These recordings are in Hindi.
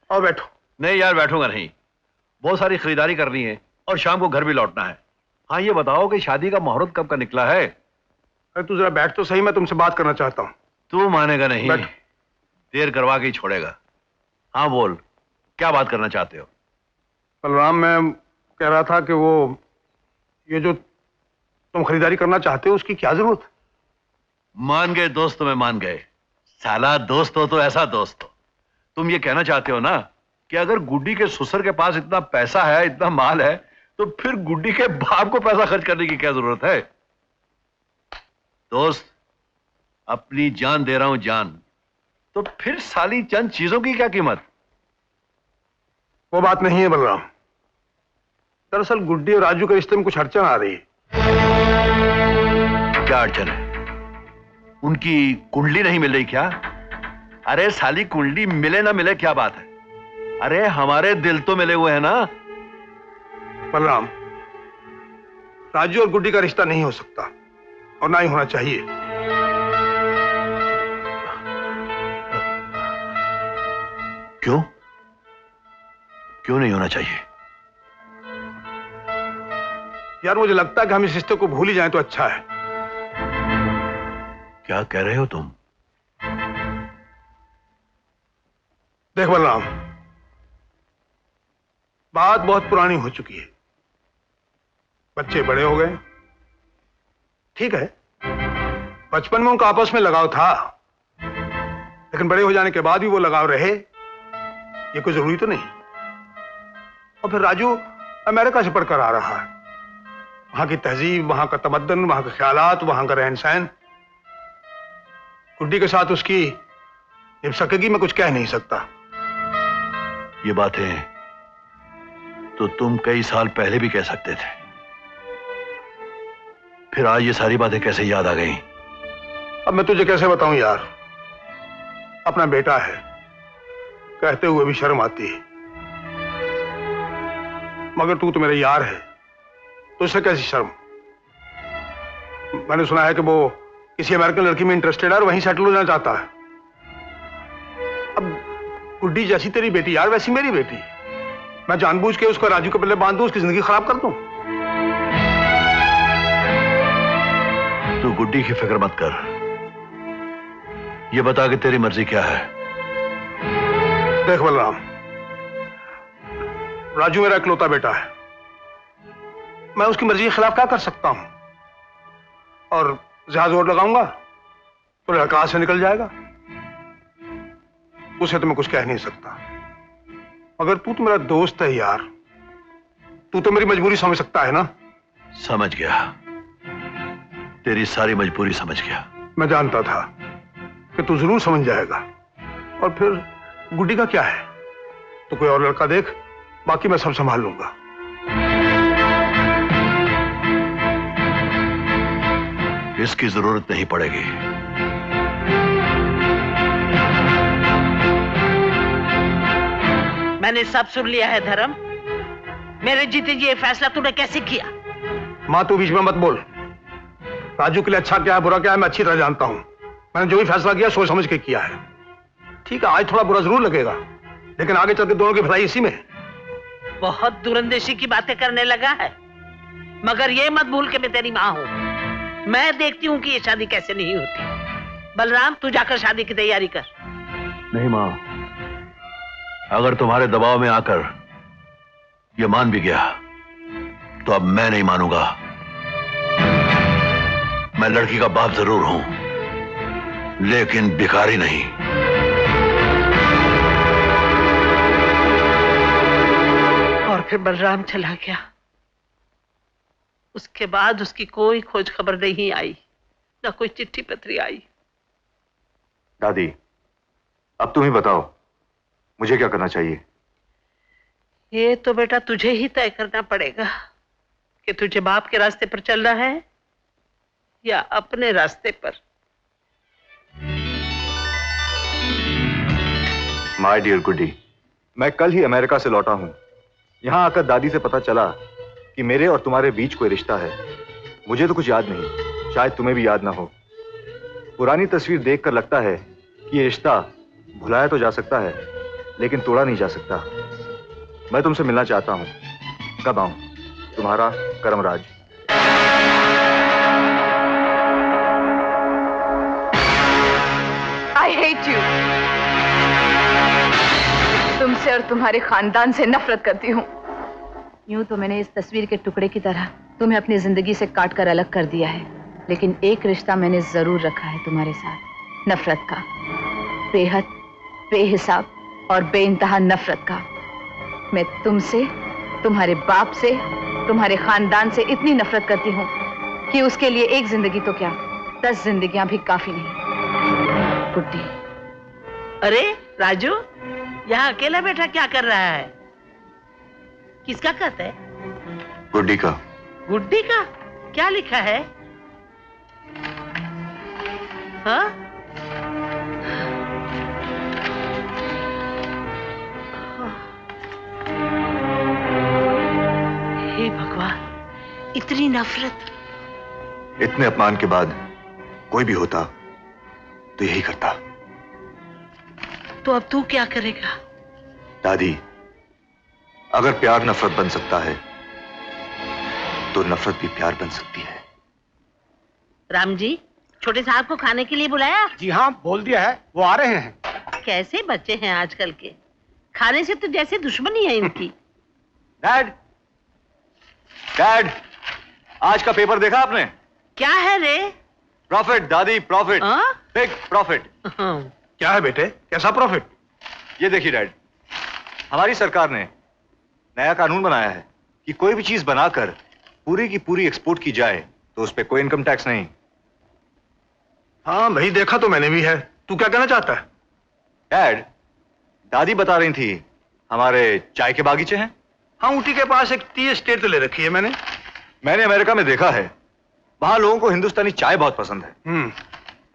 और बैठो। नहीं यार, बैठूंगा नहीं। बहुत सारी खरीदारी करनी है और शाम को घर भी लौटना है। हाँ, ये बताओ कि शादी का मुहूर्त कब का निकला है? अरे तू जरा बैठ तो सही, मैं तुमसे बात करना चाहता हूँ। तू मानेगा नहीं, बैठ। देर करवा के ही छोड़ेगा। हाँ बोल, क्या बात करना चाहते हो? बलराम, मैं कह रहा था कि वो ये जो तुम खरीदारी करना चाहते हो उसकी क्या जरूरत? मान गए दोस्त, तुम्हें मान गए। साला दोस्त हो तो ऐसा दोस्त हो। तुम ये कहना चाहते हो ना कि अगर गुड्डी के ससुर के पास इतना पैसा है, इतना माल है, तो फिर गुड्डी के बाप को पैसा खर्च करने की क्या जरूरत है? दोस्त, अपनी जान दे रहा हूं, जान। तो फिर साली चंद चीजों की क्या कीमत? वो बात नहीं है बलराम। दरअसल गुड्डी और राजू के रिश्ते में कुछ अड़चन आ रही है। क्या अड़चन है? उनकी कुंडली नहीं मिल रही क्या? अरे साली, कुंडली मिले ना मिले क्या बात है? अरे हमारे दिल तो मिले हुए हैं ना। बलराम, राजू और गुड्डी का रिश्ता नहीं हो सकता और ना ही होना चाहिए। क्यों? क्यों नहीं होना चाहिए? यार मुझे लगता है कि हम इस रिश्ते को भूल ही जाएं तो अच्छा है। क्या कह रहे हो तुम? देख बलराम, बात बहुत पुरानी हो चुकी है। बच्चे बड़े हो गए, ठीक है। बचपन में उनका आपस में लगाव था, लेकिन बड़े हो जाने के बाद भी वो लगाव रहे, ये कोई जरूरी तो नहीं। और फिर राजू अमेरिका से पढ़कर आ रहा है। वहां की तहजीब, वहां का तमद्दन, वहां के ख्यालात, वहां का रहन सहन गुड्डी के साथ उसकी निभ सकेगी, मैं कुछ कह नहीं सकता। ये बातें तो तुम कई साल पहले भी कह सकते थे, फिर आज ये सारी बातें कैसे याद आ गई? अब मैं तुझे कैसे बताऊं यार, अपना बेटा है, कहते हुए भी शर्म आती है। मगर तू तो मेरा यार है, तो उससे कैसी शर्म? मैंने सुना है कि वो किसी अमेरिकन लड़की में इंटरेस्टेड है और वहीं सेटल होना चाहता है। अब गुड्डी जैसी तेरी बेटी यार, वैसी मेरी बेटी। मैं जानबूझ के उसको राजू के पल्ले बांध दूं, उसकी जिंदगी खराब कर दूं? तू गुड्डी की फिक्र मत कर। ये बता कि तेरी मर्जी क्या है? देख बलराम, राजू मेरा इकलौता बेटा है। मैं उसकी मर्जी के खिलाफ क्या कर सकता हूं? और ज्यादा जोर लगाऊंगा तो लड़का हाथ से निकल जाएगा। उसे तो मैं कुछ कह नहीं सकता। मगर तू तो मेरा दोस्त है यार, तू तो मेरी मजबूरी समझ सकता है ना? समझ गया, तेरी सारी मजबूरी समझ गया। मैं जानता था कि तू जरूर समझ जाएगा। और फिर गुड्डी का क्या है? तो कोई और लड़का देख, बाकी मैं सब संभाल लूंगा। इसकी जरूरत नहीं पड़ेगी। मैंने सब सुन लिया है धर्म। मेरे जीते जी ये फैसला तूने कैसे किया? मां तू बीच में मत बोल। राजू के लिए अच्छा क्या है, बुरा क्या है, मैं अच्छी तरह जानता हूं। मैंने जो भी फैसला किया सोच समझ के किया है। ठीक है, आज थोड़ा बुरा जरूर लगेगा, लेकिन आगे चल के दोनों की भलाई इसी में है। बहुत दूरंदेशी की बातें करने लगा है, मगर ये मत भूल के मैं तेरी माँ हूँ। मैं देखती हूँ कि ये शादी कैसे नहीं होती। बलराम, तू जाकर शादी की तैयारी कर। नहीं मां, अगर तुम्हारे दबाव में आकर ये मान भी गया तो अब मैं नहीं मानूंगा। मैं लड़की का बाप जरूर हूं, लेकिन भिखारी नहीं। और फिर बलराम चला गया। उसके बाद उसकी कोई खोज खबर नहीं आई, ना कोई चिट्ठी पत्री आई। दादी, अब तुम ही बताओ, मुझे क्या करना चाहिए? ये तो बेटा तुझे ही तय करना पड़ेगा कि तुझे बाप के रास्ते पर चलना है या अपने रास्ते पर। माय डियर गुड्डी, मैं कल ही अमेरिका से लौटा हूं। यहां आकर दादी से पता चला कि मेरे और तुम्हारे बीच कोई रिश्ता है। मुझे तो कुछ याद नहीं, शायद तुम्हें भी याद ना हो। पुरानी तस्वीर देखकर लगता है कि ये रिश्ता भुलाया तो जा सकता है, लेकिन तोड़ा नहीं जा सकता। मैं तुमसे मिलना चाहता हूं। कब आऊं? तुम्हारा करमराज। I hate you. तुमसे और तुम्हारे खानदान से नफरत करती हूँ। यूं तो मैंने इस तस्वीर के टुकड़े की तरह तुम्हें अपनी जिंदगी से काट कर अलग कर दिया है, लेकिन एक रिश्ता मैंने जरूर रखा है तुम्हारे साथ, नफरत का, बेहद, बेहिसाब और बेइंतहा नफरत का। मैं तुमसे, तुम्हारे बाप से, तुम्हारे खानदान से इतनी नफरत करती हूँ कि उसके लिए एक जिंदगी तो क्या, 10 जिंदगियां भी काफी नहीं। गुड्डी। अरे राजू, यहाँ अकेला बैठा क्या कर रहा है? किसका खत है? गुड्डी का। गुड्डी का? क्या लिखा है? हाँ? हे भगवान, इतनी नफरत। इतने अपमान के बाद कोई भी होता तो यही करता। तो अब तू क्या करेगा? दादी, अगर प्यार नफरत बन सकता है तो नफरत भी प्यार बन सकती है। राम जी, छोटे साहब को खाने के लिए बुलाया? जी हाँ, बोल दिया है, वो आ रहे हैं। कैसे बच्चे हैं आजकल के, खाने से तो जैसे दुश्मनी है इनकी। डैड, डैड, आज का पेपर देखा आपने? क्या है रे? प्रॉफिट दादी, प्रॉफिट, हाँ? Big profit. क्या है बेटे, कैसा प्रॉफिट? ये देखिए डैड, हमारी सरकार ने नया कानून बनाया है कि कोई भी चीज बनाकर पूरी की पूरी एक्सपोर्ट की जाए तो उस पर कोई इनकम टैक्स नहीं। हाँ भाई, देखा तो मैंने भी है। तू क्या कहना चाहता है? डैड, दादी बता रही थी हमारे चाय के बागीचे हैं। हाँ, ऊटी के पास एक टी एस्टेट ले रखी है मैंने अमेरिका में देखा है, वहां लोगों को हिंदुस्तानी चाय बहुत पसंद है।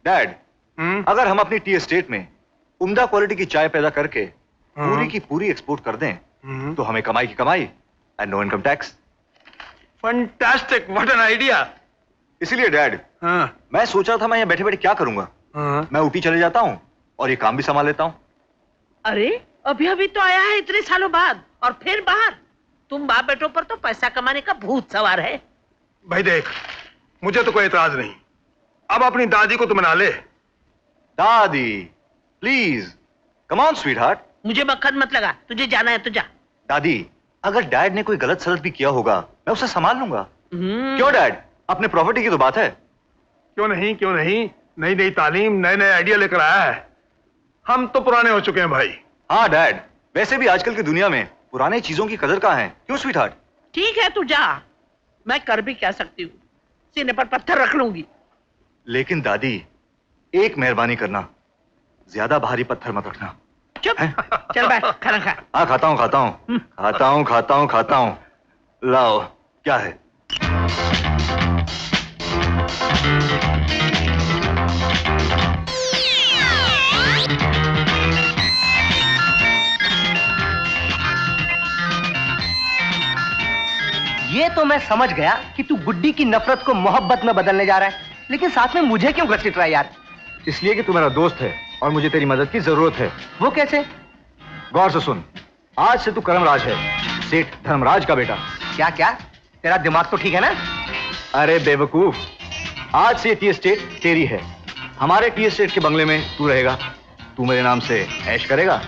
डैड, अगर हम अपनी टी एस्टेट में उम्दा क्वालिटी की चाय पैदा करके पूरी की पूरी एक्सपोर्ट कर दें तो हमें कमाई की कमाई and no income tax. Fantastic, what an idea. इसीलिए डैड, मैं सोच रहा था मैं यहाँ बैठे बैठे क्या करूंगा। मैं ऊटी चले जाता हूँ और ये काम भी संभाल लेता हूँ। अरे अभी अभी तो आया है इतने सालों बाद, और फिर बाहर। तुम बाप बेटों पर तो पैसा कमाने का भूत सवार है। भाई देख, मुझे तो कोई एतराज नहीं। अब अपनी दादी को तू मना ले। दादी प्लीज, कम ऑन स्वीटहार्ट। मुझे मक्खन मत लगा, तुझे जाना है तो जा। दादी, अगर डैड ने कोई गलत सलत भी किया होगा मैं उसे संभाल लूंगा। क्यों डैड, अपने प्रॉपर्टी की तो बात है। क्यों नहीं, क्यों नहीं। नई नई तालीम, नए नए आइडिया लेकर आया है। हम तो पुराने हो चुके हैं भाई। हाँ डैड, वैसे भी आजकल की दुनिया में पुराने चीजों की कदर कहाँ है, क्यों स्वीटहार्ट? ठीक है, तू जा। मैं कर भी क्या सकती हूँ, सीने पर पत्थर रख लूंगी। लेकिन दादी, एक मेहरबानी करना, ज्यादा भारी पत्थर मत रखना। चुप, चल बैठ, खाना खा। हाँ, खाता हूँ। लाओ, क्या है? ये तो मैं समझ गया कि तू गुड्डी की नफरत को मोहब्बत में बदलने जा रहा है, लेकिन साथ में मुझे क्यों घसीट रहा है यार? इसलिए कि तू मेरा दोस्त है और मुझे तेरी मदद की जरूरत है। वो कैसे? गौर से सुन, आज से तू करमराज है, सेठ धर्मराज का बेटा। क्या क्या? तेरा दिमाग तो ठीक है ना? अरे बेवकूफ, आज से ये टी एस्टेट तेरी है। हमारे टी एस्टेट के बंगले में तू रहेगा। तू मेरे नाम से ऐश करेगा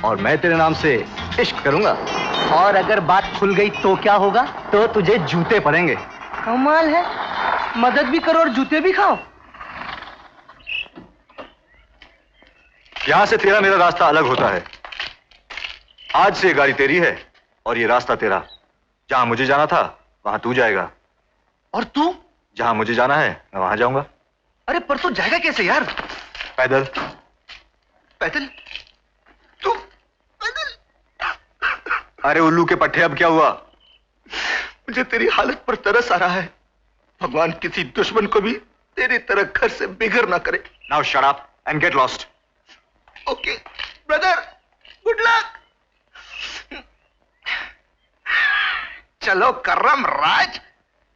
और मैं तेरे नाम से इश्क करूंगा। और अगर बात खुल गई तो क्या होगा? तो तुझे जूते पड़ेंगे। कमाल है, मदद भी करो और जूते भी खाओ। यहां से तेरा मेरा रास्ता अलग होता है। आज से ये गाड़ी तेरी है और ये रास्ता तेरा। जहां मुझे जाना था वहां तू जाएगा। और तू? जहां मुझे जाना है मैं वहां जाऊंगा। अरे पर तू जाएगा कैसे यार? पैदल। पैदल? तू पैदल? अरे उल्लू के पट्टे, अब क्या हुआ? मुझे तेरी हालत पर तरस आ रहा है। भगवान किसी दुश्मन को भी तेरी तरह घर से बेघर ना करे। Now shut up and get lost. Okay brother, good luck. चलो करमराज,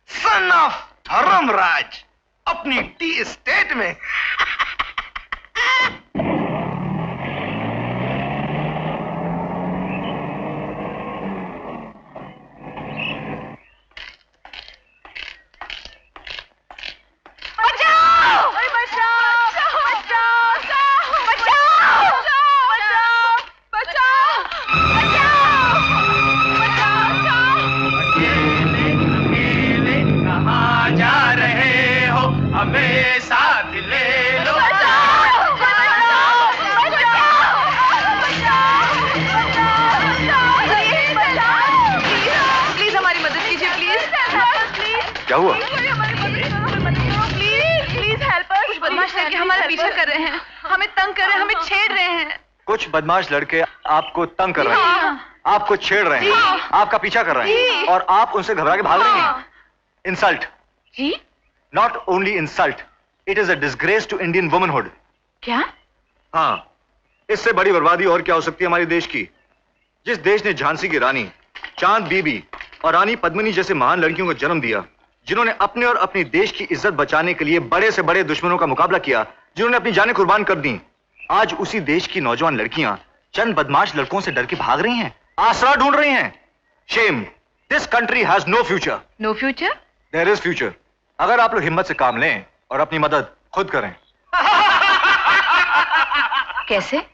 सन ऑफ धर्मराज, अपनी टी स्टेट में। क्या हुआ? Please help us. कुछ बदमाश लड़के हमारा पीछा कर रहे हैं, हमें तंग कर रहे हैं, हमें छेड़ रहे हैं। कुछ बदमाश लड़के आपको तंग कर रहे हैं, आपको छेड़ रहे हैं, आपका पीछा कर रहे हैं और आप उनसे घबरा के भाग रहे हैं। Insult, ji? Not only insult, it is a disgrace to Indian womanhood. क्या? हाँ, इससे बड़ी बर्बादी और क्या हो सकती है हमारे देश की? जिस देश ने झांसी की रानी, चांद बीबी और रानी पद्मिनी जैसे महान लड़कियों को जन्म दिया, जिन्होंने अपने और अपने देश की इज्जत बचाने के लिए बड़े से बड़े दुश्मनों का मुकाबला किया, जिन्होंने अपनी जानें कुर्बान कर दी, आज उसी देश की नौजवान लड़कियां चंद बदमाश लड़कों से डर के भाग रही हैं, आसरा ढूंढ रही हैं। Shame, this country has no future. No future? There is future, अगर आप लोग हिम्मत से काम लें और अपनी मदद खुद करें। कैसे?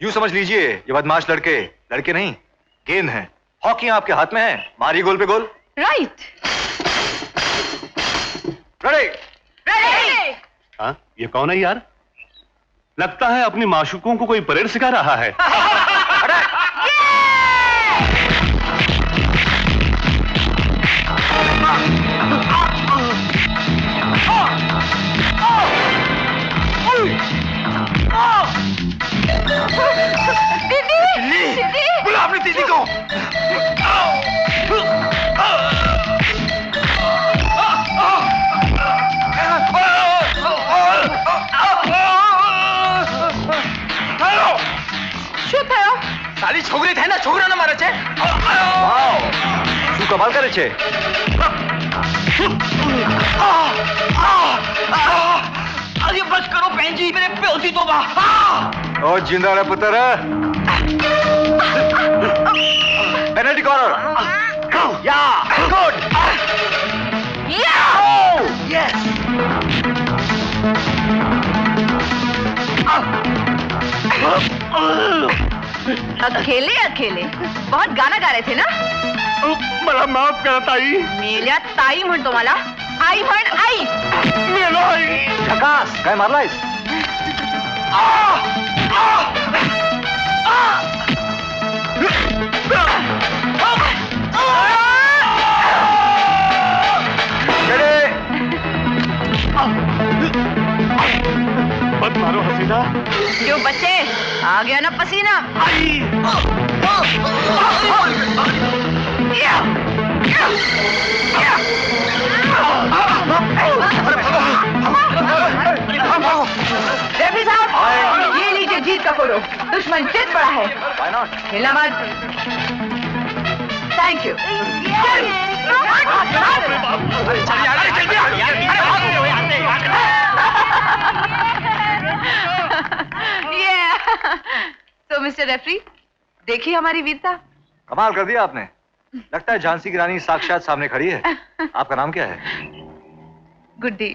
यूं समझ लीजिए, ये बदमाश लड़के लड़के नहीं, गेंद हैं। हॉकी आपके हाथ में है, मारिए गोल पे गोल। राइट। रेडी? रेडी। हाँ, ये कौन है यार? लगता है अपनी माशूकों को कोई परेड सिखा रहा है। बुला अपनी दीदी को। શું થયો? સાલી છોકરી થાય ને છોકરાને મારે છે. વાવ, શું કમાલ કરે છે. अरे बस करो बहन जी, मेरे प्योसी तो बा. ओ जिंदा रहे पुत्र. Penalty corner. या गुड. यस. अकेले अकेले बहुत गाना गा रहे थे ना. मला माफ करा ताई. मेल्या ताई म्हणतो मला. आई म्हण आई. झकास काय मारलायस. मत मारो हसीना. क्यों बच्चे, आ गया ना पसीना. रेफरी साहब, ये लीजिए जीत का फोटो. दुश्मन जीत पड़ा है. Why not? हिलना मत. Thank you. तो मिस्टर रेफरी, देखिए हमारी वीरता. कमाल कर दिया आपने. लगता है झांसी की रानी साक्षात सामने खड़ी है. आपका नाम क्या है? गुड्डी.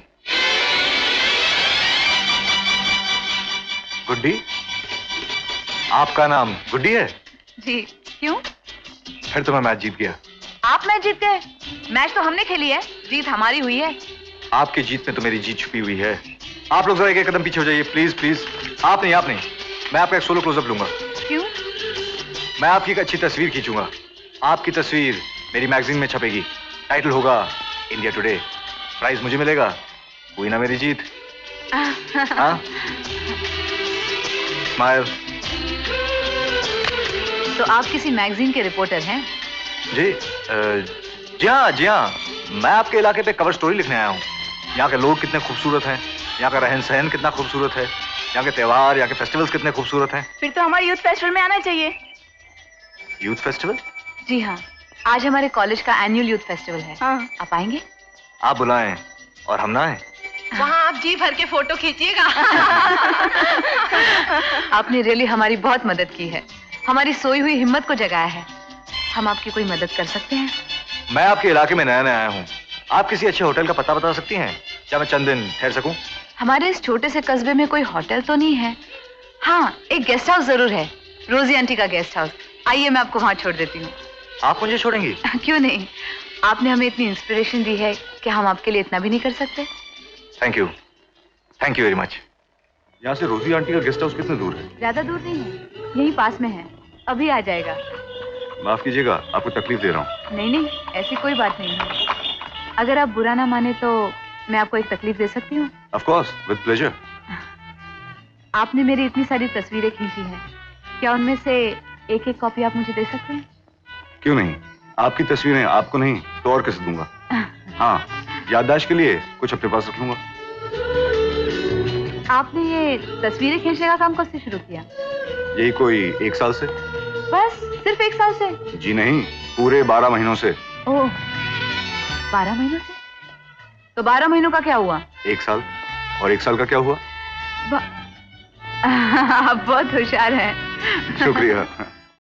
गुड्डी? आपका नाम गुड्डी है? जी. क्यों? फिर तो मैं मैच जीत गया. आप मैच जीत गए? मैच तो हमने खेली है, जीत हमारी हुई है. आपकी जीत में तो मेरी जीत छुपी हुई है. आप लोग जरा एक कदम पीछे हो जाइए प्लीज प्लीज. आप नहीं. मैं आपका एक सोलो क्लोजअप लूंगा. क्यों? मैं आपकी एक अच्छी तस्वीर खींचूंगा. आपकी तस्वीर मेरी मैगजीन में छपेगी. टाइटल होगा इंडिया टुडे. प्राइज मुझे मिलेगा. हुई ना मेरी जीत. हाँ? स्माइल. तो आप किसी मैगजीन के रिपोर्टर हैं? जी जी हाँ. मैं आपके इलाके पे कवर स्टोरी लिखने आया हूँ. यहाँ के लोग कितने खूबसूरत हैं, यहाँ का रहन सहन कितना खूबसूरत है, यहाँ के त्योहार, यहाँ के फेस्टिवल्स कितने खूबसूरत हैं. फिर तो हमारे यूथ फेस्टिवल में आना चाहिए. Youth festival? जी हाँ, आज हमारे कॉलेज का एनुअल यूथ फेस्टिवल है. हाँ. आप आएंगे? आप बुलाएं और हम ना आए. वहाँ आप जी भर के फोटो खींचिएगा. आपने रियली हमारी बहुत मदद की है. हमारी सोई हुई हिम्मत को जगाया है. हम आपकी कोई मदद कर सकते हैं? मैं आपके इलाके में नया आया हूँ. आप किसी अच्छे होटल का पता बता सकती हैं? क्या मैं चंद दिन ठहर सकूं? हमारे इस छोटे से कस्बे में कोई होटल तो नहीं है. हाँ, एक गेस्ट हाउस जरूर है. रोजी आंटी का गेस्ट हाउस. आइए मैं आपको वहाँ छोड़ देती हूँ. आप मुझे छोड़ेंगी? क्यों नहीं. आपने हमें इतनी इंस्पिरेशन दी है कि हम आपके लिए इतना भी नहीं कर सकते. Thank you very much. यहाँ से रोजी आंटी का गेस्ट हाउस कितने दूर है? ज्यादा दूर नहीं है, यहीं पास में है. अभी आ जाएगा. माफ कीजिएगा, आपको तकलीफ दे रहा हूँ. नहीं, ऐसी कोई बात नहीं है. अगर आप बुरा ना माने तो मैं आपको एक तकलीफ दे सकती हूँ? Of course, with pleasure. आपने मेरी इतनी सारी तस्वीरें खींची हैं, क्या उनमें से एक एक कॉपी आप मुझे दे सकते हैं? क्यों नहीं, आपकी तस्वीरें आपको नहीं तो और किसे दूंगा। हाँ, याददाश्त के लिए कुछ अपने पास रख लूंगा। आपने ये तस्वीरें खींचने का काम कब से शुरू किया? यही कोई 1 साल से। बस सिर्फ 1 साल से? जी नहीं, पूरे 12 महीनों से। ओह, 12 महीनों से? तो 12 महीनों का क्या हुआ? 1 साल, और 1 साल का क्या हुआ? आप बहुत होशियार हैं। शुक्रिया।